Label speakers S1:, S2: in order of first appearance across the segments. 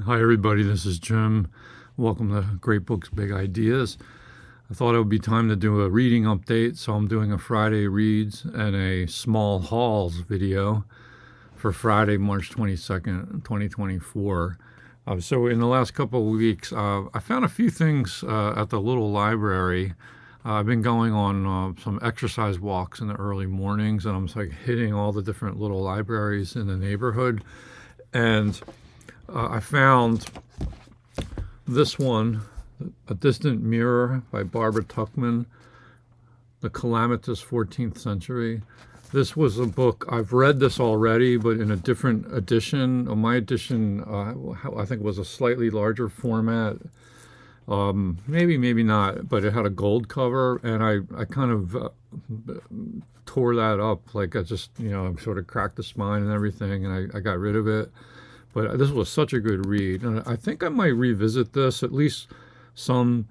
S1: Hi everybody, this is Jim. Welcome to Great Books, Big Ideas. I thought it would be time to do a reading update, so I'm doing a Friday Reads and a Small Hauls video for Friday, March 22nd, 2024. So in the last couple of weeks, I found a few things at the little library. I've been going on some exercise walks in the early mornings, and I'm just like hitting all the different little libraries in the neighborhood. And I found this one, A Distant Mirror by Barbara Tuchman, The Calamitous 14th Century. This was a book, I've read this already, but in a different edition. My edition, I think, was a slightly larger format. Maybe not, but it had a gold cover, and I kind of tore that up. Like I just, sort of cracked the spine and everything, and I got rid of it. But this was such a good read, and I think I might revisit this, at least some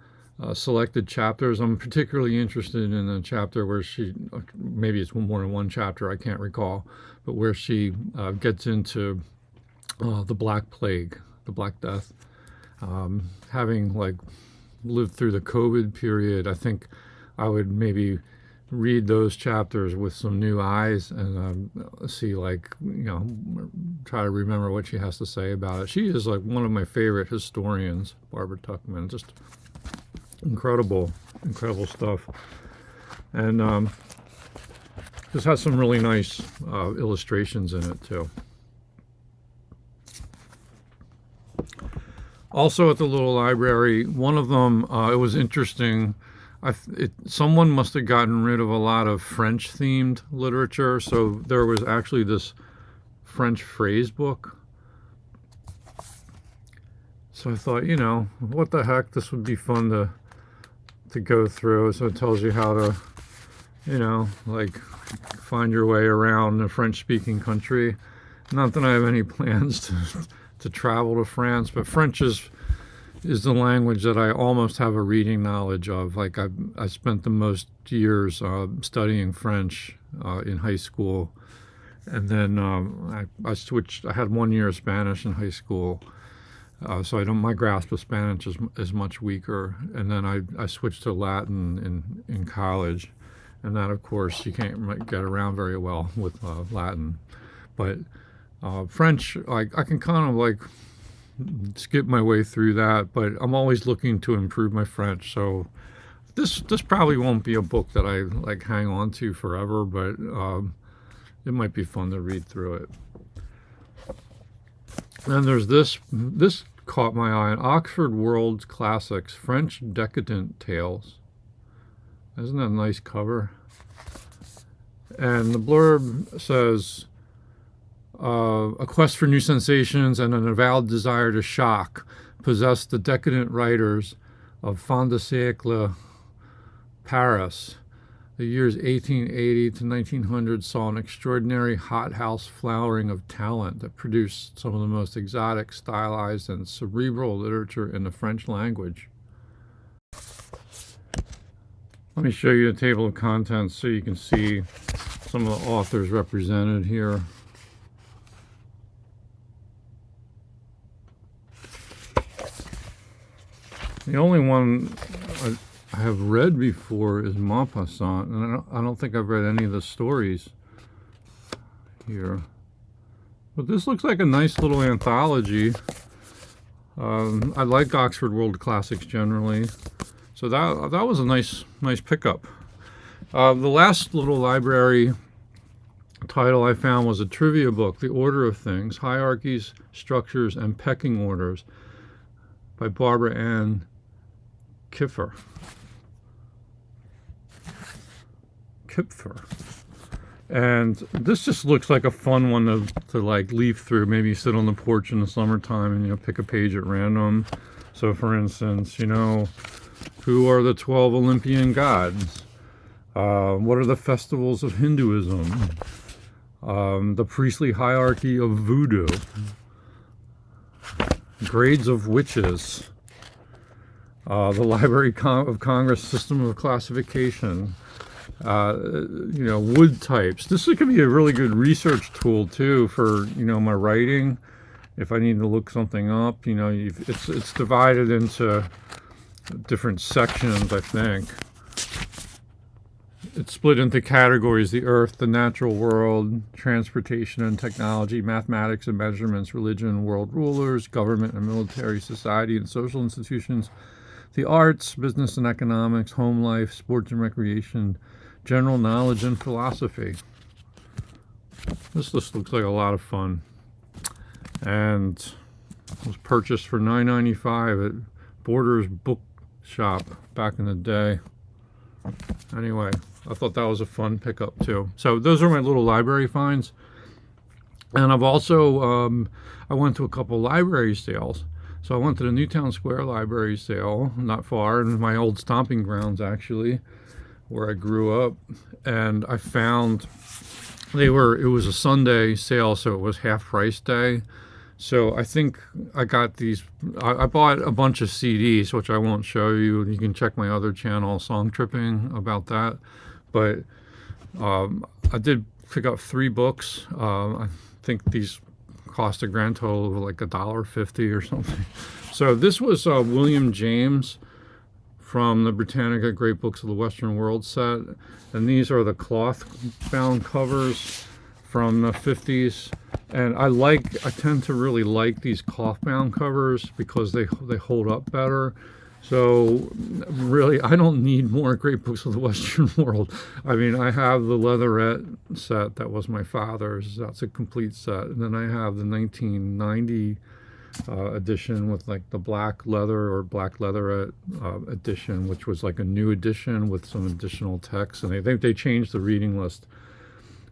S1: selected chapters. I'm particularly interested in a chapter where maybe it's more than one chapter, I can't recall, but where she gets into the Black Plague, the Black Death. Having lived through the COVID period, I think I would maybe read those chapters with some new eyes and see, try to remember what she has to say about it. She is one of my favorite historians, Barbara Tuchman. Just incredible stuff. And this has some really nice illustrations in it too. Also at the little library, one of them, it was interesting. Someone must have gotten rid of a lot of French-themed literature, so there was actually this French phrase book. So I thought, what the heck, this would be fun to go through. So it tells you how to, find your way around a French-speaking country. Not that I have any plans to travel to France, but French is the language that I almost have a reading knowledge of. I spent the most years studying French in high school, and then I switched. I had 1 year of Spanish in high school, so my grasp of Spanish is much weaker. And then I switched to Latin in college, and that, of course, you can't get around very well with Latin, but French, I can kind of skip my way through that, but I'm always looking to improve my French. So this probably won't be a book that I hang on to forever, but it might be fun to read through it. And there's this caught my eye, Oxford World Classics, French Decadent Tales. Isn't that a nice cover? And the blurb says, a quest for new sensations and an avowed desire to shock possessed the decadent writers of fin de siècle Paris. The years 1880 to 1900 saw an extraordinary hothouse flowering of talent that produced some of the most exotic, stylized, and cerebral literature in the French language. Let me show you the table of contents so you can see some of the authors represented here. The only one I have read before is Maupassant, and I don't think I've read any of the stories here. But this looks like a nice little anthology. I like Oxford World Classics generally, so that was a nice pickup. The last little library title I found was a trivia book, The Order of Things, Hierarchies, Structures, and Pecking Orders by Barbara Ann Kipfer. And this just looks like a fun one to leaf through. Maybe sit on the porch in the summertime and pick a page at random. So for instance, who are the 12 Olympian gods? What are the festivals of Hinduism? The priestly hierarchy of voodoo. Grades of witches. The Library of Congress system of classification, wood types. This could be a really good research tool too for, my writing. if I need to look something up, you know, it's divided into different sections, I think. It's split into categories: the earth, the natural world, transportation and technology, mathematics and measurements, religion, world rulers, government and military, society and social institutions, the arts, business and economics, home life, sports and recreation, general knowledge, and philosophy. This list looks like a lot of fun. And it was purchased for $9.95 at Borders Bookshop back in the day. Anyway, I thought that was a fun pickup too. So those are my little library finds. And I've also, I went to a couple library sales. So I went to the Newtown Square library sale, not far, in my old stomping grounds actually, where I grew up. And I found it was a Sunday sale, so it was half price day. So I think I got these, I bought a bunch of CDs, which I won't show you. You can check my other channel, Song Tripping, about that. But I did pick up 3 books. I think these cost a grand total of like $1.50 or something. So this was William James from the Britannica Great Books of the Western World set. And these are the cloth-bound covers from the 50s. And I tend to really like these cloth-bound covers because they hold up better. So really, I don't need more Great Books of the Western World. I mean, I have the leatherette set that was my father's. That's a complete set. And then I have the 1990 edition with like the black leather or black leatherette edition, which was like a new edition with some additional text. And they changed the reading list.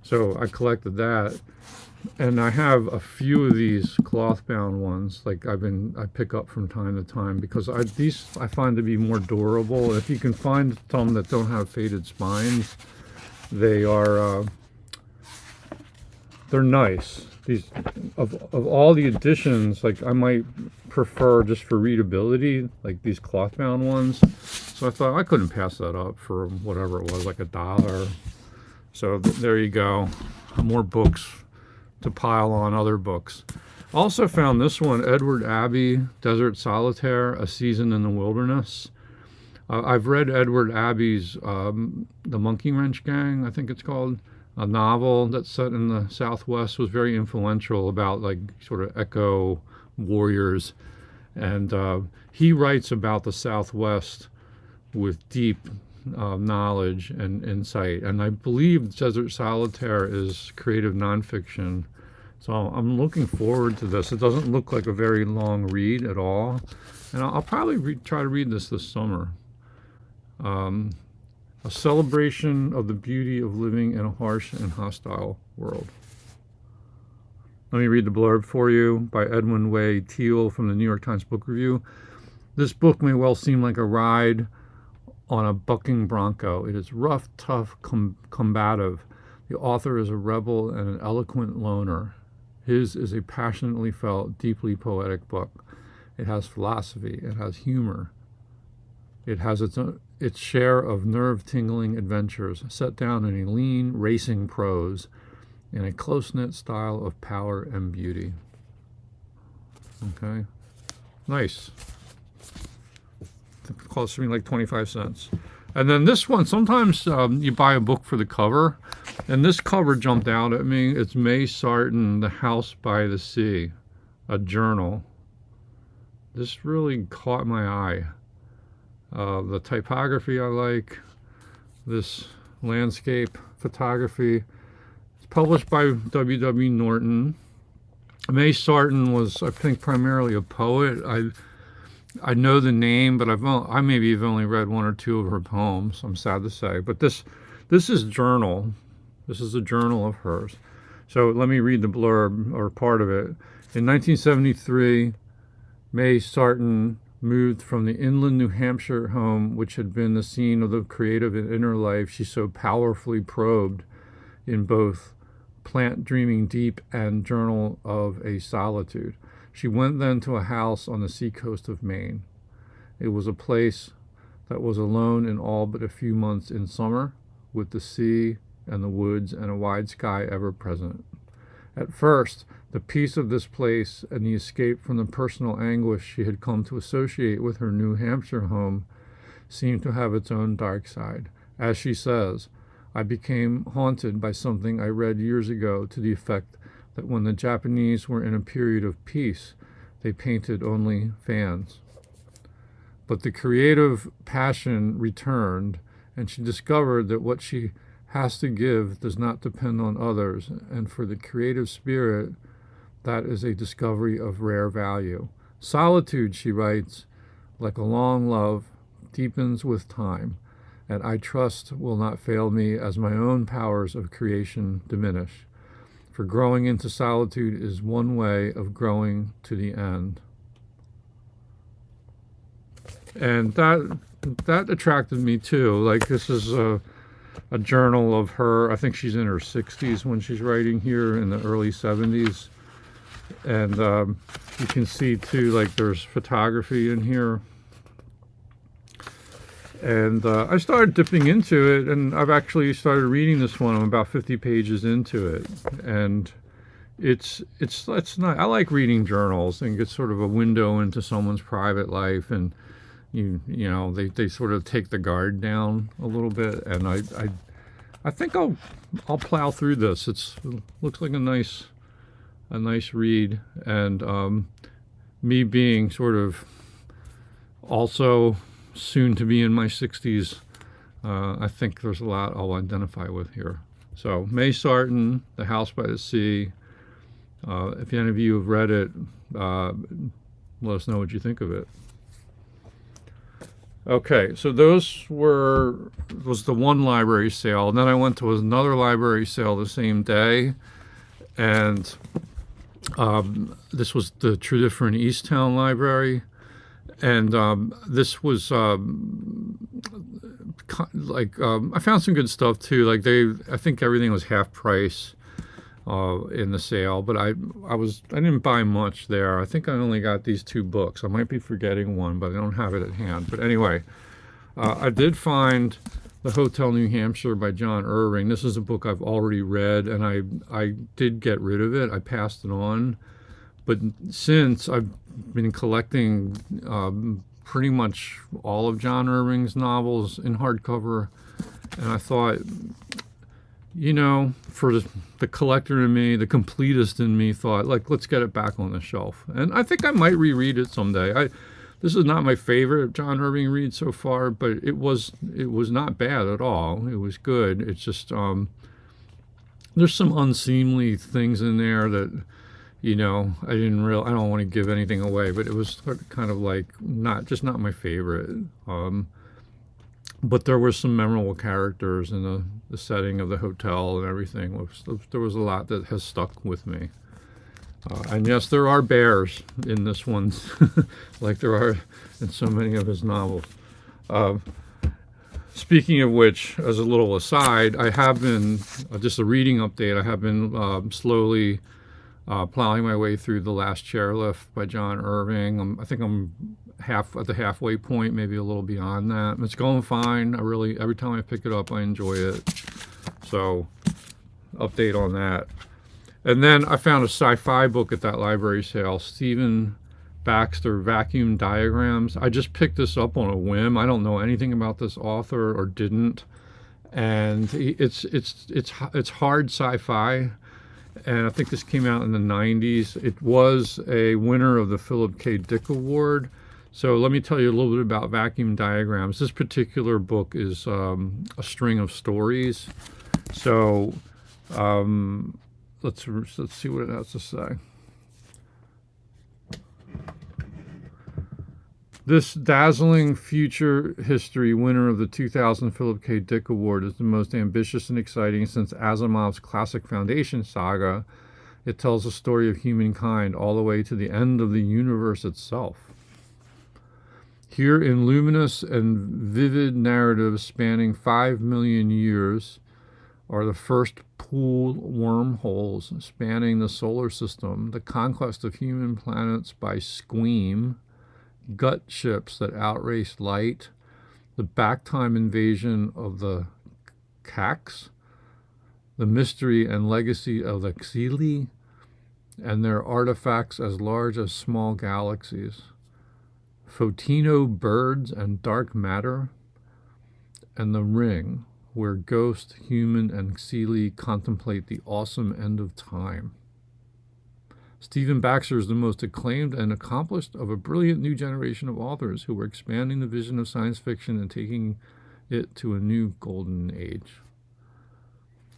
S1: So I collected that. And I have a few of these cloth-bound ones, like I pick up from time to time, because these I find to be more durable. If you can find some that don't have faded spines, they're nice. These of all the editions, like I might prefer just for readability, like these cloth-bound ones. So I thought I couldn't pass that up for whatever it was, like $1. So there you go, more books to pile on other books. Also found this one, Edward Abbey, Desert Solitaire, A Season in the Wilderness. I've read Edward Abbey's The Monkey Wrench Gang, I think it's called, a novel that's set in the Southwest, was very influential about like sort of eco warriors. And he writes about the Southwest with deep knowledge and insight. And I believe Desert Solitaire is creative nonfiction. So I'm looking forward to this. It doesn't look like a very long read at all. And I'll probably try to read this summer. A celebration of the beauty of living in a harsh and hostile world. Let me read the blurb for you by Edwin Way Teal from the New York Times Book Review. This book may well seem like a ride on a bucking bronco. It is rough, tough, combative. The author is a rebel and an eloquent loner. His is a passionately felt, deeply poetic book. It has philosophy. It has humor. It has its share of nerve-tingling adventures set down in a lean, racing prose in a close-knit style of power and beauty. Okay? Nice. It cost me like 25 cents. And then this one, sometimes you buy a book for the cover, and this cover jumped out at me. It's May Sarton, The House by the Sea, a journal. This really caught my eye. The typography I like, this landscape photography. It's published by W.W. Norton. May Sarton was, I think, primarily a poet. I know the name, but I maybe have only read 1 or 2 of her poems, I'm sad to say. But this is journal. This is a journal of hers. So let me read the blurb, or part of it. In 1973, May Sarton moved from the inland New Hampshire home, which had been the scene of the creative and inner life she so powerfully probed in both Plant Dreaming Deep and Journal of a Solitude. She went then to a house on the seacoast of Maine. It was a place that was alone in all but a few months in summer, with the sea and the woods and a wide sky ever present. At first, the peace of this place and the escape from the personal anguish she had come to associate with her New Hampshire home seemed to have its own dark side. As she says, I became haunted by something I read years ago to the effect that when the Japanese were in a period of peace, they painted only fans. But the creative passion returned, and she discovered that what she has to give does not depend on others, and for the creative spirit, that is a discovery of rare value. Solitude, she writes, like a long love, deepens with time, and I trust will not fail me as my own powers of creation diminish. For growing into solitude is one way of growing to the end. And that attracted me too. Like, this is a journal of her. I think she's in her 60s when she's writing here, in the early 70s. And you can see too, like, there's photography in here. And I started dipping into it, and I've actually started reading this one. I'm about 50 pages into it, and it's not. I like reading journals, and it's sort of a window into someone's private life, and you know they sort of take the guard down a little bit, and I think I'll plow through this. It looks like a nice read, and me being sort of also soon to be in my 60s, I think there's a lot I'll identify with here. So, May Sarton, The House by the Sea. If any of you have read it, let us know what you think of it. Okay, so was the one library sale, and then I went to another library sale the same day, and this was the Tredyffrin Easttown Library. And this was I found some good stuff too. Like, I think everything was half price in the sale, but I didn't buy much there. I think I only got these 2 books. I might be forgetting one, but I don't have it at hand. But anyway, I did find The Hotel New Hampshire by John Irving. This is a book I've already read, and I did get rid of it. I passed it on. But since I've been collecting pretty much all of John Irving's novels in hardcover, and I thought, for the collector in me, the completest in me, thought, like, let's get it back on the shelf. And I think I might reread it someday. This is not my favorite John Irving read so far, but it was not bad at all. It was good. It's just there's some unseemly things in there that, I don't want to give anything away, but it was kind of like not my favorite. But there were some memorable characters in the setting of the hotel and everything. There was a lot that has stuck with me. And yes, there are bears in this one, like there are in so many of his novels. Speaking of which, as a little aside, I have been, just a reading update, I have been slowly plowing my way through The Last Chairlift by John Irving. I think I'm at the halfway point, maybe a little beyond that. It's going fine. Every time I pick it up, I enjoy it. So, update on that. And then I found a sci-fi book at that library sale, Stephen Baxter, Vacuum Diagrams. I just picked this up on a whim. I don't know anything about this author, or didn't. And it's hard sci-fi. And I think this came out in the 90s. It was a winner of the Philip K. Dick Award. So let me tell you a little bit about Vacuum Diagrams. This particular book is a string of stories. So let's see what it has to say. This dazzling future history winner of the 2000 Philip K. Dick Award is the most ambitious and exciting since Asimov's classic Foundation saga. It tells the story of humankind all the way to the end of the universe itself. Here, in luminous and vivid narratives spanning 5 million years, are the first pool wormholes spanning the solar system, the conquest of human planets by Squeam, gut ships that outrace light, the backtime invasion of the Cax, the mystery and legacy of the Xili, and they're artifacts as large as small galaxies. Photino birds and dark matter, and the ring, where ghost, human, and Xeeli contemplate the awesome end of time. Stephen Baxter is the most acclaimed and accomplished of a brilliant new generation of authors who are expanding the vision of science fiction and taking it to a new golden age.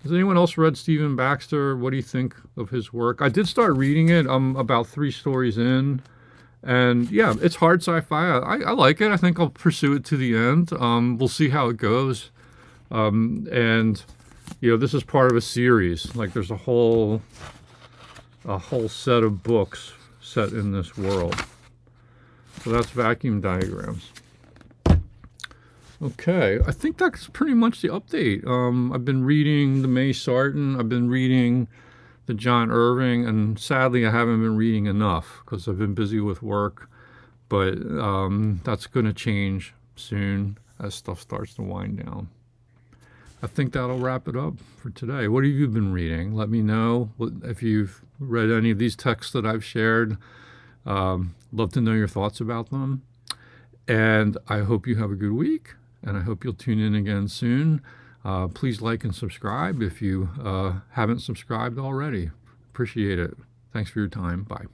S1: Has anyone else read Stephen Baxter? What do you think of his work? I did start reading it. I'm about 3 stories in. And yeah, it's hard sci-fi. I like it. I think I'll pursue it to the end. We'll see how it goes. And, you know, this is part of a series. Like there's a whole set of books set in this world. So that's Vacuum Diagrams. Okay, I think that's pretty much the update. I've been reading the May Sarton. I've been reading the John Irving, and sadly I haven't been reading enough because I've been busy with work. But that's going to change soon as stuff starts to wind down. I think that'll wrap it up for today. What have you been reading? Let me know if you've read any of these texts that I've shared. Love to know your thoughts about them. And I hope you have a good week, and I hope you'll tune in again soon. Please like and subscribe if you haven't subscribed already. Appreciate it. Thanks for your time. Bye.